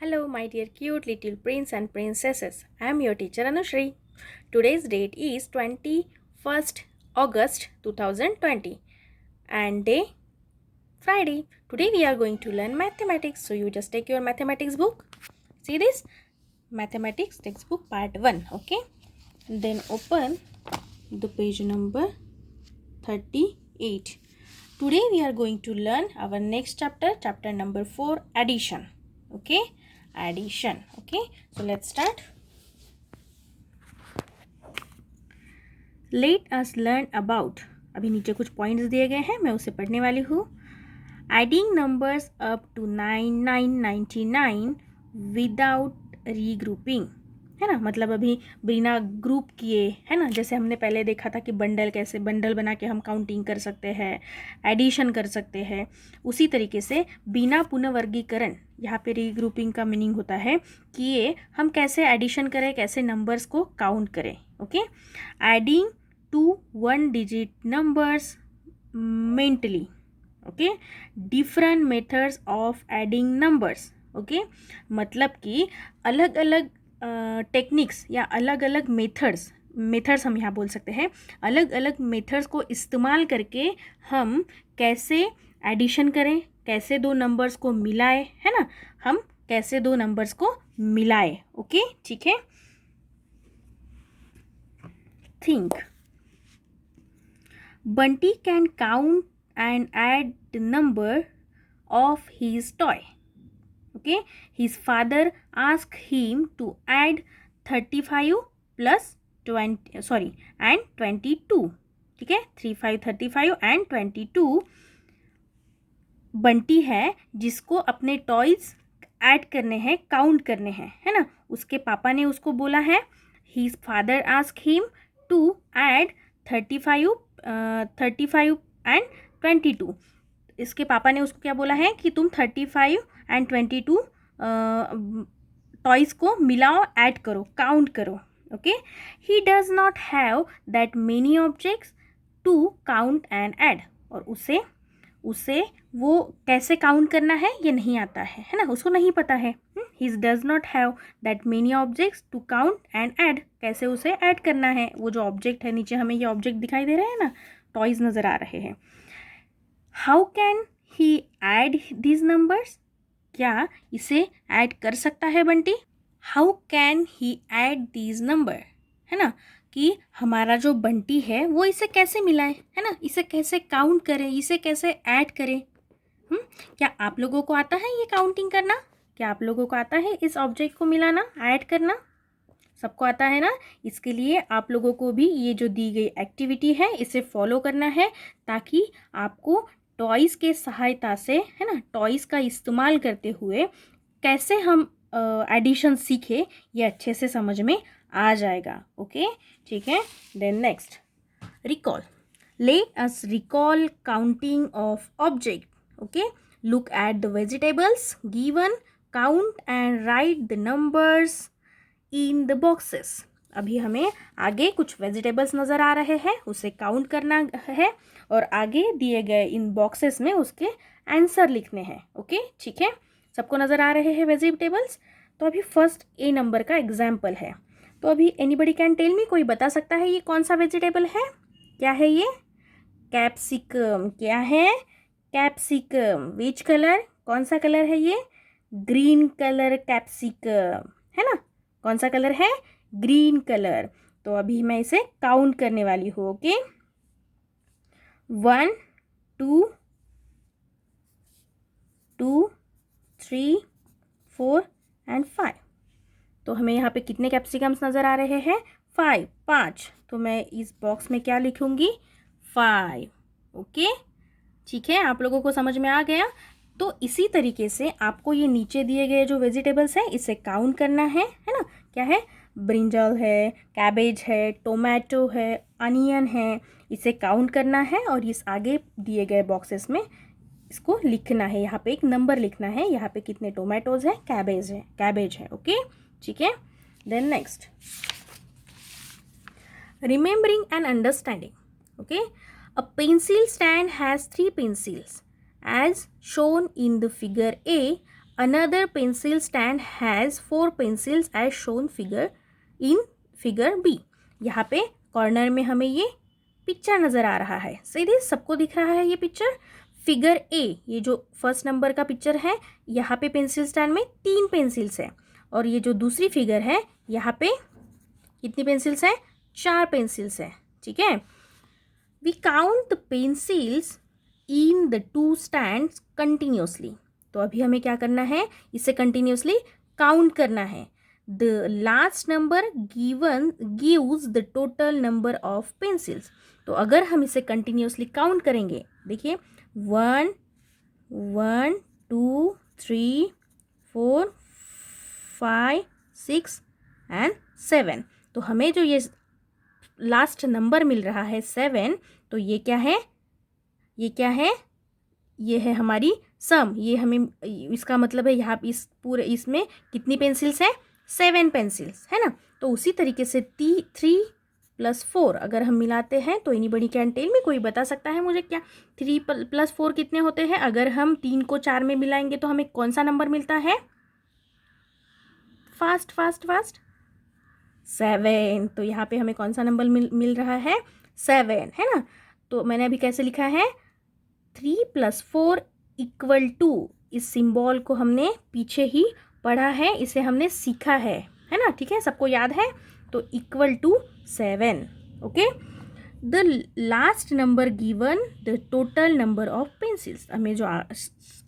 Hello, my dear cute little prince and princesses. I am your teacher Anushri. Today's date is 21st August 2020 and day Friday. Today we are going to learn mathematics. So you just take your mathematics book. See this? Mathematics textbook part 1. Okay. Then open the page number 38. Today we are going to learn our next chapter number 4, addition. Okay, addition. Okay, so let's start. Let us learn about, अभी नीचे कुछ points दिए गए हैं, मैं उसे पढ़ने वाली हूँ. Adding numbers up to 9999 without regrouping, है ना. मतलब अभी बिना ग्रुप किए, है ना. जैसे हमने पहले देखा था कि बंडल कैसे बंडल बना के हम काउंटिंग कर सकते हैं, एडिशन कर सकते हैं. उसी तरीके से बिना पुनर्वर्गीकरण, यहाँ पे रीग्रुपिंग का मीनिंग होता है कि ये हम कैसे एडिशन करें, कैसे नंबर्स को काउंट करें. Okay, adding to 1 digit numbers mentally. Okay, different methods of adding numbers. Okay, मतलब कि अलग अलग टेक्निक्स या अलग अलग मेथड्स हम यहाँ बोल सकते हैं. अलग अलग मेथड्स को इस्तेमाल करके हम कैसे एडिशन करें, कैसे दो नंबर्स को मिलाए, है ना. हम कैसे दो नंबर्स को मिलाए. ओके, ठीक है. Think. Bunty can count and add the number of his toy. Okay, his father asked him to add 35 plus 20 and 22. ठीक है, 35 35 and 22. बंटी है जिसको अपने टॉयज ऐड करने हैं, काउंट करने हैं, है ना. उसके पापा ने उसको बोला है, his father asked him to add 35 and 22. इसके पापा ने उसको क्या बोला है कि तुम 35 and 22 टॉयज़ को मिलाओ, ऐड करो, काउंट करो. Okay, he does not have that many objects to count and add. और उसे वो कैसे काउंट करना है ये नहीं आता है ना. उसको नहीं पता है. He does not have that many objects to count and add. कैसे उसे ऐड करना है. वो जो ऑब्जेक्ट है, नीचे हमें ये ऑब्जेक्ट दिखाई दे रहे हैं ना, टॉयज़ नज़र आ रहे हैं. How can he add these numbers. क्या इसे ऐड कर सकता है Bunty. How can he add these number, है ना. कि हमारा जो बंटी है वो इसे कैसे मिलाए, है ना. इसे कैसे काउंट करे, इसे कैसे ऐड करे. क्या आप लोगों को आता है ये काउंटिंग करना. क्या आप लोगों को आता है इस ऑब्जेक्ट को मिलाना, ऐड करना. सबको आता है ना. इसके लिए आप लोगों को भी ये जो दी गई एक्टिविटी है इसे फॉलो करना है, ताकि आपको टॉयज़ के सहायता से, है ना, टॉयज़ का इस्तेमाल करते हुए कैसे हम एडिशन सीखे ये अच्छे से समझ में आ जाएगा. ओके, ठीक है. Then next, recall. Let us recall counting of object. Okay, look at the vegetables given, count and write the numbers in the boxes. अभी हमें आगे कुछ वेजिटेबल्स नज़र आ रहे हैं, उसे काउंट करना है और आगे दिए गए इन बॉक्सेस में उसके आंसर लिखने हैं. ओके, ठीक है. सबको नज़र आ रहे हैं वेजिटेबल्स. तो अभी फर्स्ट ए नंबर का एग्जाम्पल है. तो अभी एनीबडी कैन टेल मी, कोई बता सकता है ये कौन सा वेजिटेबल है. क्या है ये. कैप्सिकम. क्या है. कैप्सिकम. Which colour. कौन सा कलर है ये. ग्रीन कलर कैप्सिकम, है ना. कौन सा कलर है. Green colour. तो अभी मैं इसे काउंट करने वाली हूँ. Okay, 1 2 2 3 4 and 5. तो हमें यहाँ पे कितने कैप्सिकम्स नज़र आ रहे हैं. 5. तो मैं इस बॉक्स में क्या लिखूँगी. 5. ओके, ठीक है. आप लोगों को समझ में आ गया. तो इसी तरीके से आपको ये नीचे दिए गए जो वेजिटेबल्स हैं इसे काउंट करना है ना. क्या है. ब्रिंजल है, कैबेज है, टोमेटो है, अनियन है. इसे काउंट करना है और इस आगे दिए गए बॉक्सेस में इसको लिखना है. यहाँ पे एक नंबर लिखना है. यहाँ पे कितने टोमेटोज हैं, कैबेज है. ओके, ठीक है. Then next, remembering and understanding. Okay, a pencil stand has 3 pencils. As shown in the figure A, another pencil stand has 4 pencils as shown figure B. यहाँ पे कॉर्नर में हमें ये पिक्चर नज़र आ रहा है। सीधे सबको दिख रहा है ये पिक्चर। फिगर ए, ये जो फर्स्ट नंबर का पिक्चर है, यहाँ पे पेंसिल स्टैंड में 3 पेंसिल्स है। और ये जो दूसरी फिगर है, यहाँ पे कितनी पेंसिल्स है? 4 पेंसिल्स है। ठीक है। We count the pencils in the 2 stands continuously. तो अभी हमें क्या करना है? इसे कंटिन्यूसली काउंट करना है। The last number gives the total number of pencils. तो अगर हम इसे कंटिन्यूसली काउंट करेंगे, देखिए 1 1 2 3 4 5 6 एंड 7, तो हमें जो ये लास्ट नंबर मिल रहा है 7, तो ये क्या है? ये क्या है? ये है हमारी सम। ये हमें, इसका मतलब है यहाँ इस पूरे इसमें कितनी पेंसिल्स है? 7 पेंसिल्स है ना। तो उसी तरीके से 3 + 4 अगर हम मिलाते हैं तो एनीबडी कैन टेल मी, कोई बता सकता है मुझे क्या 3 + 4 कितने होते हैं? अगर हम 3 को 4 में मिलाएंगे तो हमें कौन सा नंबर मिलता है? फास्ट 7। तो यहाँ पे हमें कौन सा नंबर मिल रहा है? 7 है ना। तो मैंने अभी कैसे लिखा है? 3 + 4 = इस सिंबल को हमने पीछे ही पढ़ा है, इसे हमने सीखा है ना। ठीक है, सबको याद है। तो =7। Okay. The last number given the total number of pencils. हमें जो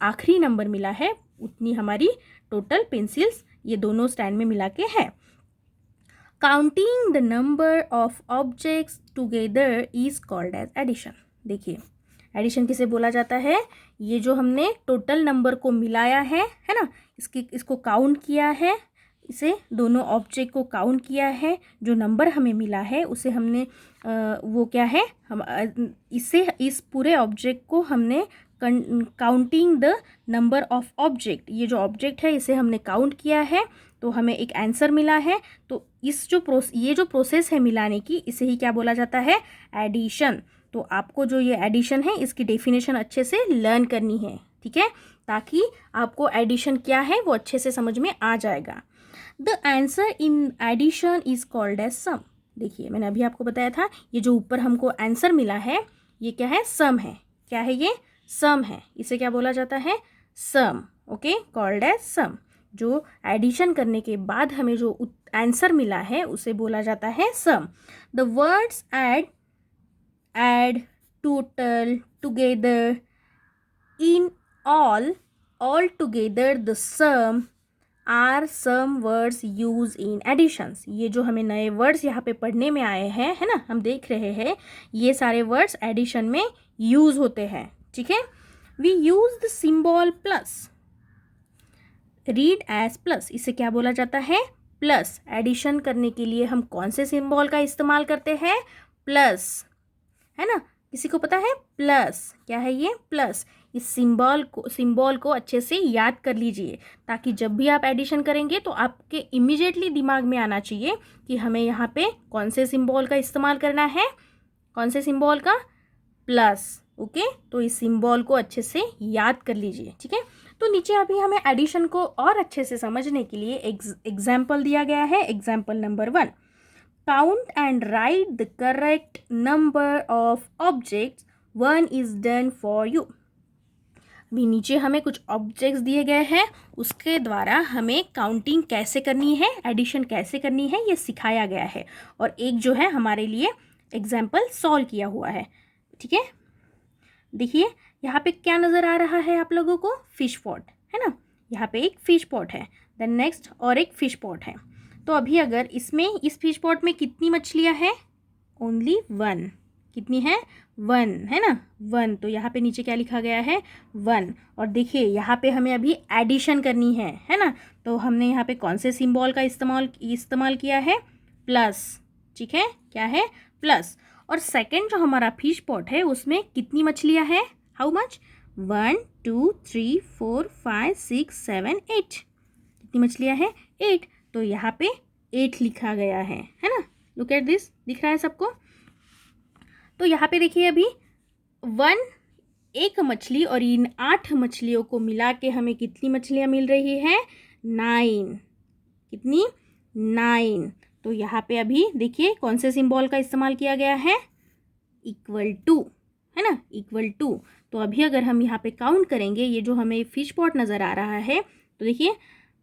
आखिरी नंबर मिला है उतनी हमारी टोटल पेंसिल्स ये दोनों स्टैंड में मिला के है। Counting the number of objects together is called as addition. देखिए, एडिशन किसे बोला जाता है? ये जो हमने टोटल नंबर को मिलाया है ना, इसको काउंट किया है, इसे दोनों ऑब्जेक्ट को काउंट किया है, जो नंबर हमें मिला है उसे हमने वो क्या है, हम इस पूरे ऑब्जेक्ट को हमने counting the number of object, ये जो ऑब्जेक्ट है इसे हमने काउंट किया है, तो हमें एक आंसर मिला है। तो ये जो प्रोसेस है मिलाने की, इसे ही क्या बोला जाता है? एडिशन। तो आपको जो ये एडिशन है इसकी डेफिनेशन अच्छे से लर्न करनी है। ठीक है, ताकि आपको एडिशन क्या है वो अच्छे से समझ में आ जाएगा। The answer in addition is called as sum. देखिए, मैंने अभी आपको बताया था, ये जो ऊपर हमको आंसर मिला है ये क्या है? सम है। क्या है ये? सम है। इसे क्या बोला जाता है? सम। ओके, कॉल्ड एज सम। जो एडिशन करने के बाद हमें जो आंसर मिला है उसे बोला जाता है sum. The words add, total, together, in all together, the sum are some words used in additions। ये जो हमें नए वर्ड्स यहाँ पे पढ़ने में आए हैं, है ना, हम देख रहे हैं, ये सारे वर्ड्स एडिशन में यूज होते हैं। ठीक है। We use the symbol plus, read as plus. इसे क्या बोला जाता है? प्लस। एडिशन करने के लिए हम कौन से सिंबल का इस्तेमाल करते हैं? प्लस, है ना। किसी को पता है? प्लस क्या है? ये प्लस। इस सिंबल को अच्छे से याद कर लीजिए, ताकि जब भी आप एडिशन करेंगे तो आपके इमीडिएटली दिमाग में आना चाहिए कि हमें यहाँ पे कौन से सिंबल का इस्तेमाल करना है। कौन से सिंबल का? प्लस। ओके, तो इस सिंबल को अच्छे से याद कर लीजिए। ठीक है। तो नीचे अभी हमें एडिशन को और अच्छे से समझने के लिए एग्जाम्पल दिया गया है। Example number 1, count and write the correct number of objects, 1 is done for you. अभी नीचे हमें कुछ ऑब्जेक्ट्स दिए गए हैं, उसके द्वारा हमें काउंटिंग कैसे करनी है, एडिशन कैसे करनी है, ये सिखाया गया है। और एक जो है हमारे लिए एग्जाम्पल सॉल्व किया हुआ है। ठीक है। देखिए, यहाँ पे क्या नज़र आ रहा है आप लोगों को? फिश पॉट, है ना। यहाँ पे एक फिश पॉट है, देन नेक्स्ट और एक फिश पॉट है। तो अभी अगर इस फिश पॉट में कितनी मछलियाँ हैं? ओनली 1। कितनी है? 1, है ना, 1। तो यहाँ पे नीचे क्या लिखा गया है? 1। और देखिए, यहाँ पे हमें अभी एडिशन करनी है ना। तो हमने यहाँ पे कौन से सिंबल का इस्तेमाल किया है? प्लस। ठीक है, क्या है? प्लस। और सेकंड जो हमारा फिश पॉट है उसमें कितनी मछलियाँ हैं? How much? 1 2 3 4 5 6 7 8। कितनी मछलियाँ हैं? 8। तो यहाँ पे 8 लिखा गया है ना। लुक एट दिस, दिख रहा है सबको? तो यहाँ पे देखिए, अभी 1 एक मछली और इन 8 मछलियों को मिला के हमें कितनी मछलियाँ मिल रही है? 9। कितनी? 9। तो यहाँ पे अभी देखिए कौन से सिंबल का इस्तेमाल किया गया है? इक्वल टू, है ना, इक्वल टू। तो अभी अगर हम यहाँ पे काउंट करेंगे, ये जो हमें फिश पॉट नज़र आ रहा है, तो देखिए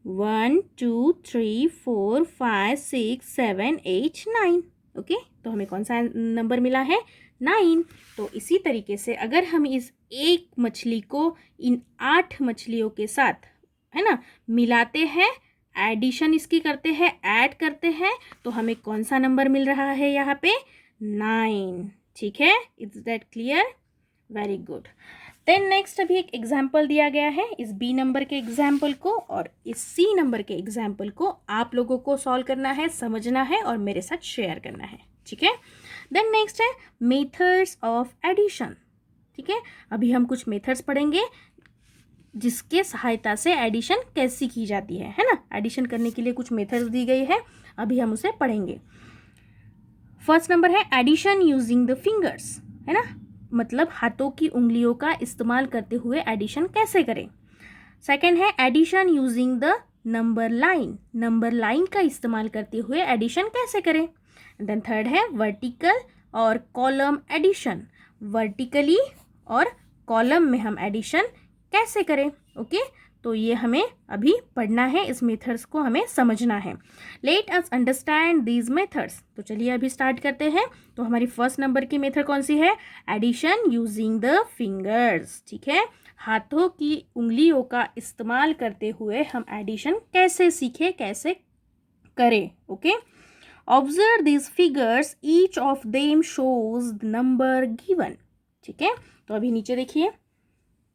1 2 3 4 5 6 7 8 9। ओके, तो हमें कौन सा नंबर मिला है? 9। तो इसी तरीके से अगर हम इस एक मछली को इन 8 मछलियों के साथ, है ना, मिलाते हैं, एडिशन इसकी करते हैं, ऐड करते हैं, तो हमें कौन सा नंबर मिल रहा है यहाँ पे? 9। ठीक है, is that clear? Very good. Then next अभी एक एग्जाम्पल दिया गया है, इस बी नंबर के एग्जाम्पल को और इस सी नंबर के एग्जाम्पल को आप लोगों को सॉल्व करना है, समझना है और मेरे साथ शेयर करना है। ठीक है, देन नेक्स्ट है मेथड्स ऑफ एडिशन। ठीक है, अभी हम कुछ मेथड्स पढ़ेंगे जिसके सहायता से एडिशन कैसी की जाती है ना। एडिशन करने के लिए कुछ मेथड्स दी गई है, अभी हम उसे पढ़ेंगे। फर्स्ट नंबर है एडिशन यूजिंग द फिंगर्स, है ना, मतलब हाथों की उंगलियों का इस्तेमाल करते हुए एडिशन कैसे करें। सेकंड है addition using the number line, number line का इस्तेमाल करते हुए एडिशन कैसे करें। देन थर्ड है वर्टिकल और कॉलम एडिशन, वर्टिकली और कॉलम में हम एडिशन कैसे करें। ओके, तो ये हमें अभी पढ़ना है, इस मेथड्स को हमें समझना है। Let us understand these methods. तो चलिए अभी स्टार्ट करते हैं। तो हमारी फर्स्ट नंबर की मेथड कौन सी है? Addition using the fingers. ठीक है, हाथों की उंगलियों का इस्तेमाल करते हुए हम एडिशन कैसे सीखें, कैसे करें। Okay, observe this figures, each of them shows the number given. ठीक है, तो अभी नीचे देखिए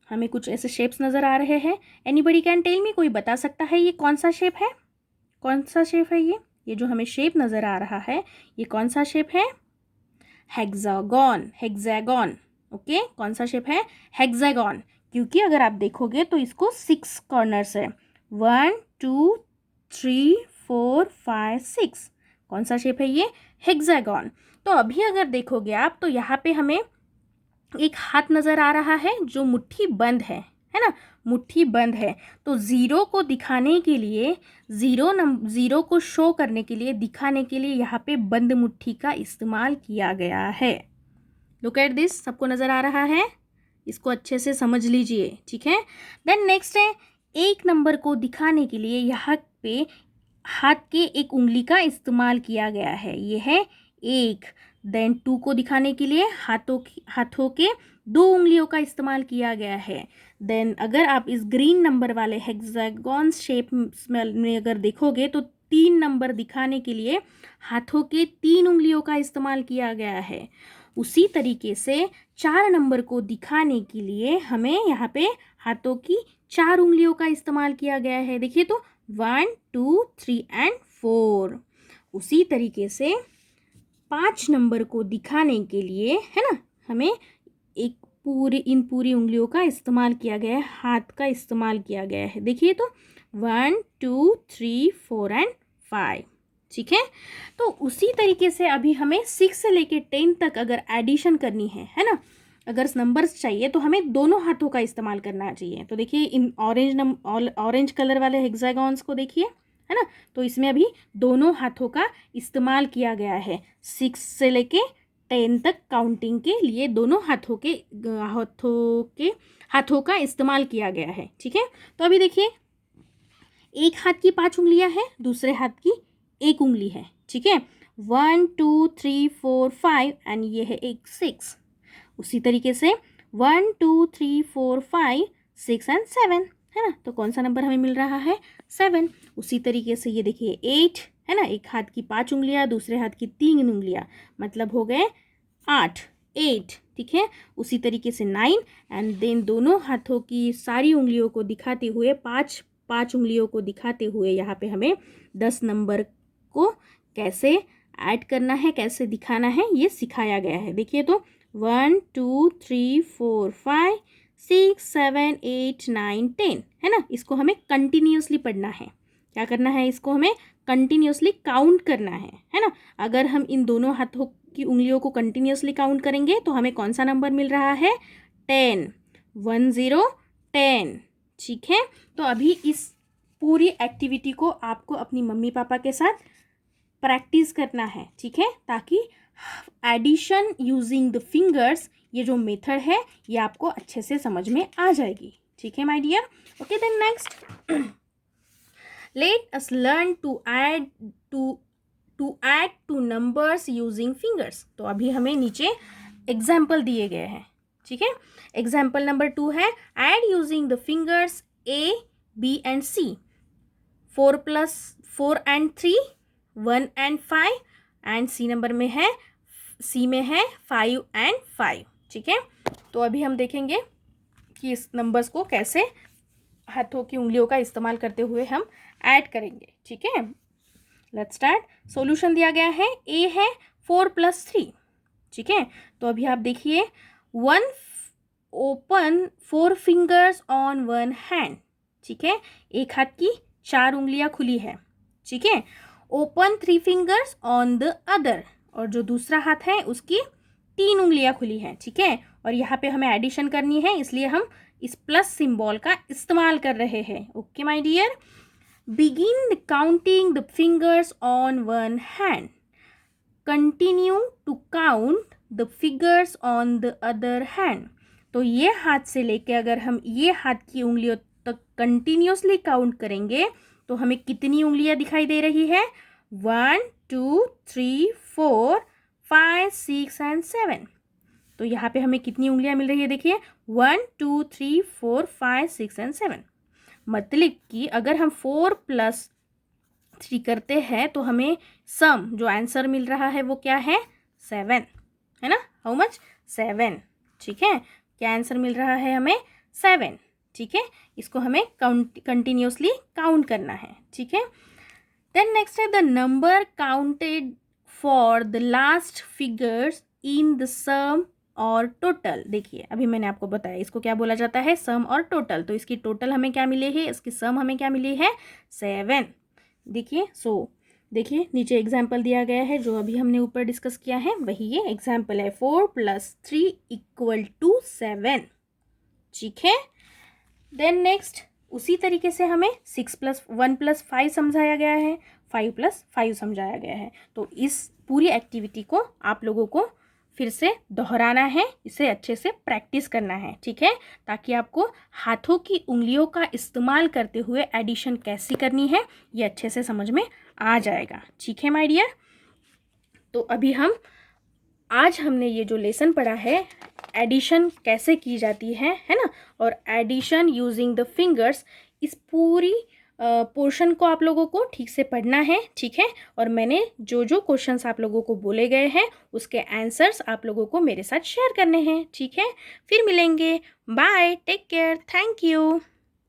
हमें कुछ ऐसे शेप्स नज़र आ रहे हैं। एनीबडी कैन टेल मी, कोई बता सकता है ये कौन सा शेप है? कौन सा शेप है ये जो हमें शेप नज़र आ रहा है, ये कौन सा शेप है? Hexagon, hexagon. ओके, कौन सा शेप है? हेक्सागन, क्योंकि अगर आप देखोगे तो इसको 6 कॉर्नर्स है, 1 2 3 4 5 6। कौन सा शेप है ये? हेक्सागन। तो अभी अगर देखोगे आप तो यहाँ पे हमें एक हाथ नज़र आ रहा है जो मुट्ठी बंद है ना, मुट्ठी बंद है। तो ज़ीरो को दिखाने के लिए, ज़ीरो को शो करने के लिए, दिखाने के लिए यहाँ पे बंद मुट्ठी का इस्तेमाल किया गया है। लुक एट दिस, सबको नज़र आ रहा है? इसको अच्छे से समझ लीजिए। ठीक है, देन नेक्स्ट है एक नंबर को दिखाने के लिए यहाँ पे हाथ के एक उंगली का इस्तेमाल किया गया है, ये है एक। देन 2 को दिखाने के लिए हाथों के 2 उंगलियों का इस्तेमाल किया गया है। देन अगर आप इस ग्रीन नंबर वाले हेक्सागन शेप में अगर देखोगे तो 3 नंबर दिखाने के लिए हाथों के 3 उंगलियों का इस्तेमाल किया गया है। उसी तरीके से 4 नंबर को दिखाने के लिए हमें यहाँ पे हाथों की 4 उंगलियों का इस्तेमाल किया गया है। देखिए तो 1 2 3 एंड 4। उसी तरीके से 5 नंबर को दिखाने के लिए, है ना, हमें इन पूरी उंगलियों का इस्तेमाल किया गया है, हाथ का इस्तेमाल किया गया है। देखिए तो 1 2 3 4 एंड 5। ठीक है, तो उसी तरीके से अभी हमें 6 से लेके 10 तक अगर एडिशन करनी है ना, अगर नंबर्स चाहिए तो हमें दोनों हाथों का इस्तेमाल करना चाहिए। तो देखिए इन ऑरेंज कलर वाले हेक्सागन्स को देखिए, है ना, तो इसमें अभी दोनों हाथों का इस्तेमाल किया गया है। 6 से लेके 10 तक काउंटिंग के लिए दोनों हाथों का इस्तेमाल किया गया है। ठीक है, तो अभी देखिए एक हाथ की 5 उंगलियां हैं, दूसरे हाथ की 1 उंगली है। ठीक है, 1 2 3 4 5 एंड ये है एक 6। उसी तरीके से 1 2 3 4 5 6 एंड 7, है ना, तो कौन सा नंबर हमें मिल रहा है? 7। उसी तरीके से ये देखिए 8, है ना, एक हाथ की 5 उंगलियां, दूसरे हाथ की 3 उंगलियां, मतलब हो गए 8, 8। ठीक है, उसी तरीके से 9 एंड देन दोनों हाथों की सारी उंगलियों को दिखाते हुए, 5 उंगलियों को दिखाते हुए यहाँ पे हमें 10 नंबर को कैसे ऐड करना है, कैसे दिखाना है, ये सिखाया गया है। देखिए तो 1 2 3 4 5 6 7 8 9 10, है ना, इसको हमें कंटिन्यूसली पढ़ना है। क्या करना है? इसको हमें कंटिन्यूसली काउंट करना है ना। अगर हम इन दोनों हाथों की उंगलियों को कंटिन्यूसली काउंट करेंगे तो हमें कौन सा नंबर मिल रहा है? 10। 1 0 10। ठीक है, तो अभी इस पूरी एक्टिविटी को आपको अपनी मम्मी पापा के साथ प्रैक्टिस करना है, ठीक है, ताकि एडिशन यूजिंग द फिंगर्स ये जो मेथड है ये आपको अच्छे से समझ में आ जाएगी। ठीक है my dear. Okay then next, let us learn to add two numbers using fingers. तो अभी हमें नीचे एग्जाम्पल दिए गए हैं, ठीक है। एग्जाम्पल नंबर 2 है add using the fingers A, B and C। 4 + 4 and 3, 1 and 5 and C number में है, C में है 5 and 5। ठीक है, तो अभी हम देखेंगे कि इस नंबर्स को कैसे हाथों की उंगलियों का इस्तेमाल करते हुए हम ऐड करेंगे। ठीक है, लेट्स स्टार्ट। सॉल्यूशन दिया गया है, A है 4 + 3। ठीक है, तो अभी आप देखिए, 1 ओपन 4 फिंगर्स ऑन 1 हैंड। ठीक है, एक हाथ की 4 उंगलियां खुली है। ठीक है, open 3 fingers on the other, और जो दूसरा हाथ है उसकी 3 उंगलियां खुली हैं। ठीक है, और यहाँ पे हमें एडिशन करनी है, इसलिए हम इस प्लस सिंबल का इस्तेमाल कर रहे हैं। Okay my dear, begin counting the fingers on 1 hand, continue to count the fingers on the other hand. तो ये हाथ से लेके अगर हम ये हाथ की उंगलियों तक कंटिन्यूसली काउंट करेंगे तो हमें कितनी उंगलियां दिखाई दे रही है? 1 2 3 4 5 6 एंड 7। तो यहाँ पे हमें कितनी उंगलियां मिल रही है? देखिए 1 2 3 4 5 6 एंड 7। मतलब कि अगर हम 4 + 3 करते हैं तो हमें सम जो आंसर मिल रहा है वो क्या है? 7 है ना। How much? 7। ठीक है, क्या आंसर मिल रहा है हमें? 7। ठीक है, इसको हमें कंटिन्यूसली काउंट करना है। ठीक है, देन नेक्स्ट है the number counted for the last figures in the sum और टोटल। देखिए अभी मैंने आपको बताया इसको क्या बोला जाता है, सम और टोटल। तो इसकी टोटल हमें क्या मिली है, इसकी सम हमें क्या मिली है? 7। देखिए देखिए नीचे एग्जाम्पल दिया गया है, जो अभी हमने ऊपर डिस्कस किया है वही ये एग्जाम्पल है। 4 + 3 = 7। ठीक है, देन नेक्स्ट उसी तरीके से हमें 6 + 1 + 5 समझाया गया है, 5 + 5 समझाया गया है। तो इस पूरी एक्टिविटी को आप लोगों को फिर से दोहराना है, इसे अच्छे से प्रैक्टिस करना है। ठीक है, ताकि आपको हाथों की उंगलियों का इस्तेमाल करते हुए एडिशन कैसी करनी है ये अच्छे से समझ में आ जाएगा। ठीक है माय डियर, तो अभी आज हमने ये जो लेसन पढ़ा है एडिशन कैसे की जाती है ना, और एडिशन यूजिंग द फिंगर्स, इस पूरी पोर्शन को आप लोगों को ठीक से पढ़ना है। ठीक है, और मैंने जो जो क्वेश्चंस आप लोगों को बोले गए हैं उसके आंसर्स आप लोगों को मेरे साथ शेयर करने हैं। ठीक है, फिर मिलेंगे। Bye, take care, thank you.